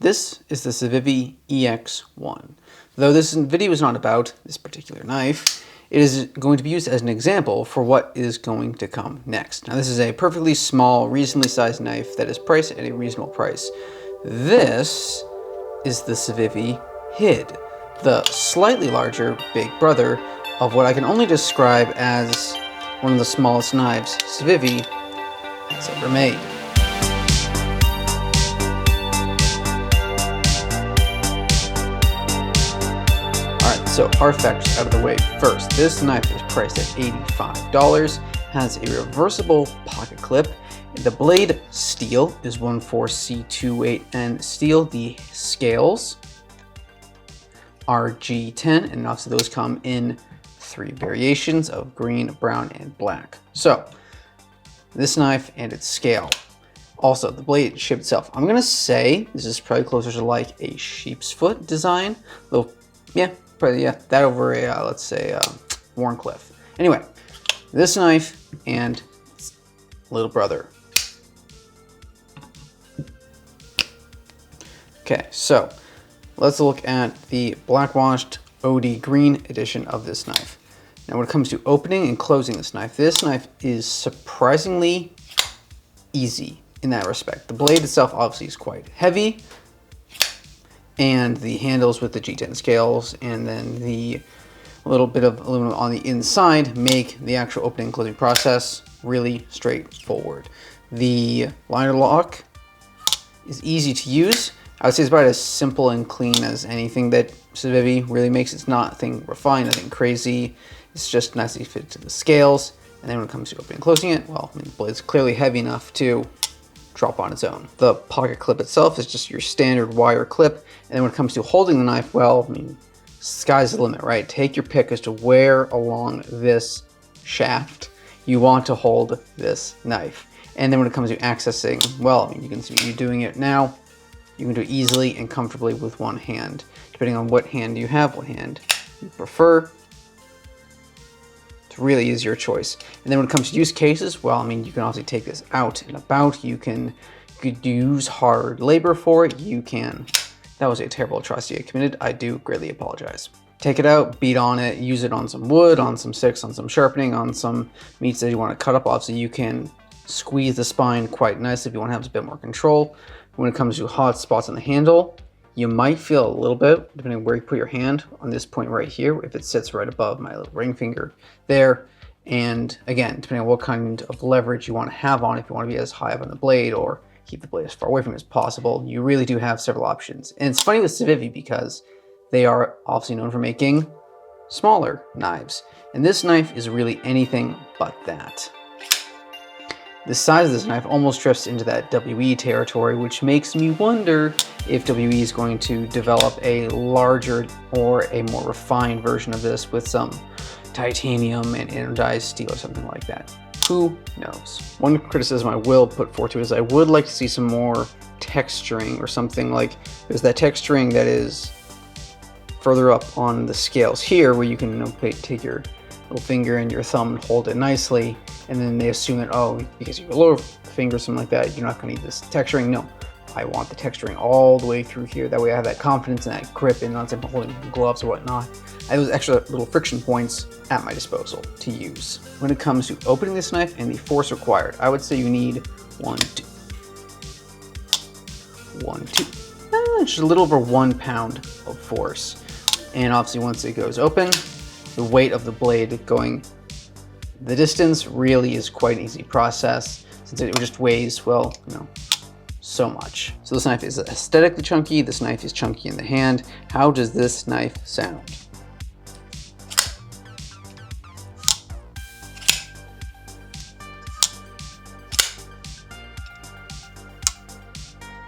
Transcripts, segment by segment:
This is the Civivi Exone. Though this video is not about this particular knife, it is going to be used as an example for what is going to come next. Now this is a perfectly small, reasonably sized knife that is priced at a reasonable price. This is the Civivi Hid, the slightly larger big brother of what I can only describe as one of the smallest knives Civivi has ever made. So our factors out of the way first. This knife is priced at $85, has a reversible pocket clip. The blade steel is 14C28N steel. The scales are G10, and obviously those come in 3 variations of green, brown, and black. So this knife and its scale. Also, the blade shape itself. I'm gonna say this is probably closer to like a sheep's foot design, though, yeah, that over a, let's say, Warncliffe. Anyway, this knife and its little brother. Okay, so let's look at the black washed OD green edition of this knife. Now when it comes to opening and closing this knife is surprisingly easy in that respect. The blade itself obviously is quite heavy, and the handles with the G10 scales and then the little bit of aluminum on the inside make the actual opening and closing process really straightforward. The liner lock is easy to use. I would say it's about as simple and clean as anything that Civivi really makes. It's nothing refined, nothing crazy. It's just nicely fitted to the scales. And then when it comes to opening and closing it, well, I mean, the blade's clearly heavy enough to drop on its own. The pocket clip itself is just your standard wire clip, and then when it comes to holding the knife, well, I mean, sky's the limit, right? Take your pick as to where along this shaft you want to hold this knife. And then when it comes to accessing, well, I mean, you can see you doing it now. You can do it easily and comfortably with one hand, depending on what hand you have, what hand you prefer. It really is your choice. And then when it comes to use cases, well, I mean, you can obviously take this out and about. You could use hard labor for it. You can. That was a terrible atrocity I committed. I do greatly apologize. Take it out, beat on it, use it on some wood, on some sticks, on some sharpening, on some meats that you want to cut up. Obviously, you can squeeze the spine quite nicely if you want to have a bit more control. When it comes to hot spots on the handle, you might feel a little bit, depending on where you put your hand, on this point right here, if it sits right above my little ring finger there. And again, depending on what kind of leverage you want to have on, if you want to be as high up on the blade or keep the blade as far away from it as possible, you really do have several options. And it's funny with Civivi because they are obviously known for making smaller knives. And this knife is really anything but that. The size of this knife almost drifts into that WE territory, which makes me wonder if WE is going to develop a larger or a more refined version of this with some titanium and anodized steel or something like that. Who knows? One criticism I will put forth to it is I would like to see some more texturing or something. Like there's that texturing that is further up on the scales here where you can take your little finger and your thumb and hold it nicely, and then they assume that, oh, because you have a lower finger or something like that, you're not going to need this texturing. No, I want the texturing all the way through here. That way I have that confidence and that grip, and not holding gloves or whatnot. I have those extra little friction points at my disposal to use. When it comes to opening this knife and the force required, I would say you need 1, 2. Just a little over 1 pound of force. And obviously once it goes open, the weight of the blade going the distance really is quite an easy process, since it just weighs, well, you know, so much. So this knife is aesthetically chunky. This knife is chunky in the hand. How does this knife sound?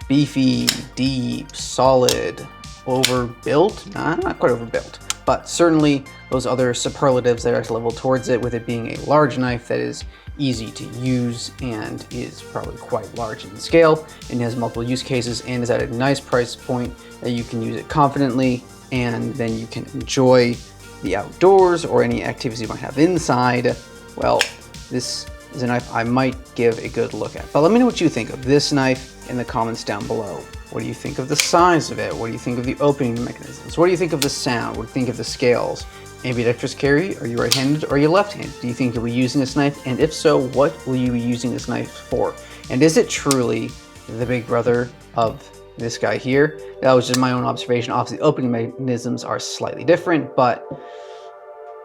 Beefy, deep, solid, overbuilt? Nah, not quite overbuilt, but certainly those other superlatives that are leveled towards it, with it being a large knife that is easy to use and is probably quite large in scale and has multiple use cases and is at a nice price point that you can use it confidently, and then you can enjoy the outdoors or any activities you might have inside. Well, this is a knife I might give a good look at. But let me know what you think of this knife in the comments down below. What do you think of the size of it? What do you think of the opening mechanisms? What do you think of the sound? What do you think of the scales? Ambidextrous carry? Are you right-handed or are you left-handed? Do you think you'll be using this knife? And if so, what will you be using this knife for? And is it truly the big brother of this guy here? That was just my own observation. Obviously, opening mechanisms are slightly different, but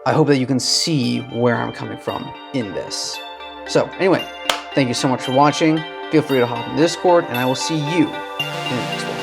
I hope that you can see where I'm coming from in this. So anyway, thank you so much for watching. Feel free to hop in Discord, and I will see you in the next one.